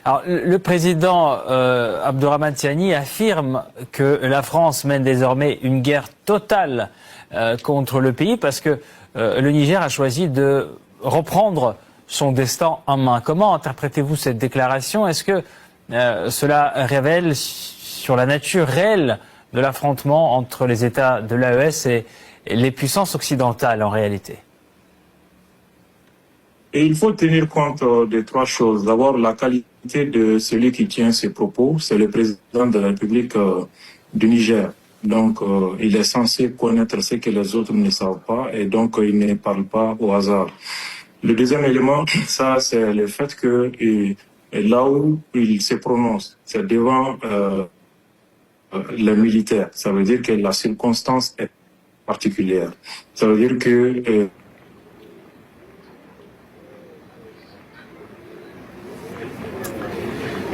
Alors, le président Abdourahmane Tiani affirme que la France mène désormais une guerre totale contre le pays parce que le Niger a choisi de reprendre son destin en main. Comment interprétez-vous cette déclaration? Est-ce que cela révèle sur la nature réelle de l'affrontement entre les États de l'AES et les puissances occidentales en réalité? Et il faut tenir compte de trois choses. D'abord, la qualité de celui qui tient ses propos, c'est le président de la République du Niger. Donc, il est censé connaître ce que les autres ne savent pas et donc il ne parle pas au hasard. Le deuxième élément, ça, c'est le fait que là où il se prononce, c'est devant les militaires. Ça veut dire que la circonstance est particulière. Ça veut dire que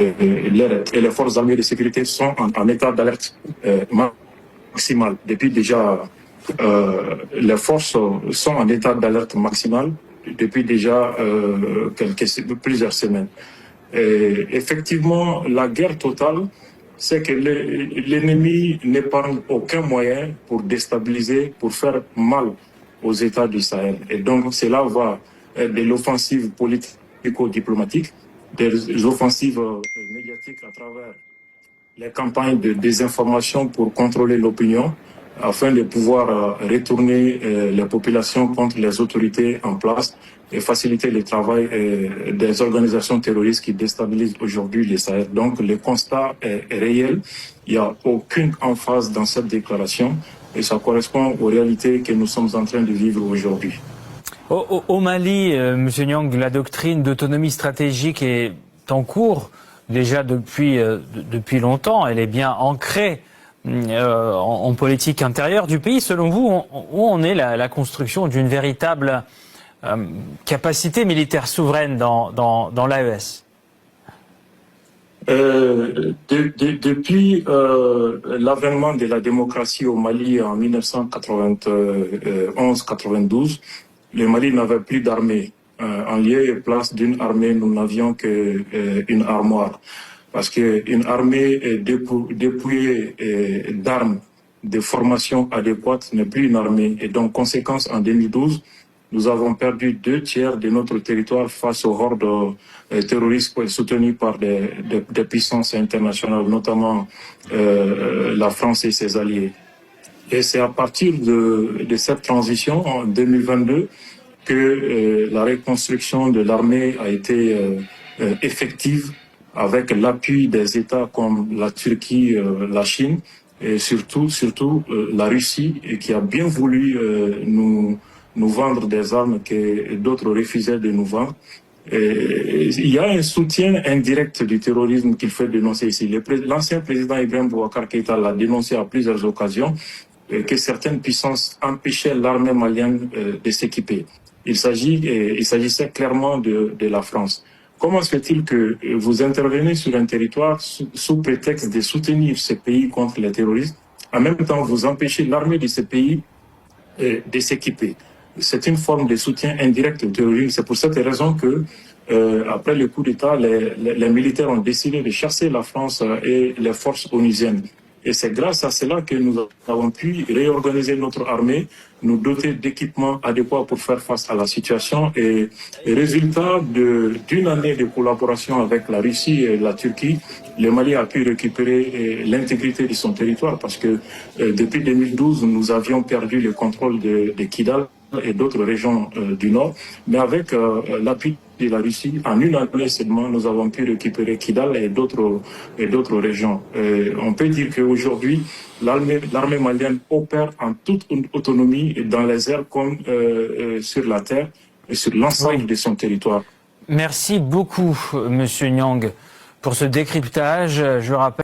et les forces armées de sécurité sont en état d'alerte maximale. Depuis déjà, les forces sont en état d'alerte maximale depuis déjà plusieurs semaines. Et effectivement, la guerre totale, c'est que l'ennemi n'épargne aucun moyen pour déstabiliser, pour faire mal aux États du Sahel. Et donc, cela va de l'offensive politico-diplomatique, des offensives médiatiques à travers les campagnes de désinformation pour contrôler l'opinion, afin de pouvoir retourner les populations contre les autorités en place et faciliter le travail des organisations terroristes qui déstabilisent aujourd'hui le Sahel. Donc le constat est réel, il n'y a aucune emphase dans cette déclaration et ça correspond aux réalités que nous sommes en train de vivre aujourd'hui. Au Mali, M. Nyang, la doctrine d'autonomie stratégique est en cours déjà depuis longtemps. Elle est bien ancrée en politique intérieure du pays. Selon vous, où en est la construction d'une véritable capacité militaire souveraine dans l'AES? Depuis l'avènement de la démocratie au Mali en 1991-92, le Mali n'avait plus d'armée. En lieu et place d'une armée, nous n'avions qu'une armoire. Parce qu'une armée dépouillée d'armes, de formation adéquate n'est plus une armée. Et donc, conséquence, en 2012, nous avons perdu 2/3 de notre territoire face aux hordes terroristes soutenues par des puissances internationales, notamment la France et ses alliés. Et c'est à partir de cette transition, en 2022, que la reconstruction de l'armée a été effective avec l'appui des États comme la Turquie, la Chine et surtout la Russie qui a bien voulu nous vendre des armes que d'autres refusaient de nous vendre. Et il y a un soutien indirect du terrorisme qu'il faut dénoncer ici. L'ancien président Ibrahim Boubacar Keïta l'a dénoncé à plusieurs occasions, que certaines puissances empêchaient l'armée malienne de s'équiper. Il s'agissait clairement de la France. Comment se fait-il que vous intervenez sur un territoire sous prétexte de soutenir ce pays contre les terroristes, en même temps vous empêchez l'armée de ce pays de s'équiper? C'est une forme de soutien indirect au terrorisme. C'est pour cette raison que, après le coup d'État, les militaires ont décidé de chasser la France et les forces onusiennes. Et c'est grâce à cela que nous avons pu réorganiser notre armée, nous doter d'équipements adéquats pour faire face à la situation. Et résultat d'une année de collaboration avec la Russie et la Turquie, le Mali a pu récupérer l'intégrité de son territoire parce que depuis 2012, nous avions perdu le contrôle de Kidal et d'autres régions du nord, mais avec l'appui de la Russie, en une année seulement, nous avons pu récupérer Kidal et d'autres régions. On peut dire qu'aujourd'hui, l'armée malienne opère en toute autonomie dans les airs comme sur la terre et sur l'ensemble de son territoire. Merci beaucoup, Monsieur Nyang, pour ce décryptage. Je rappelle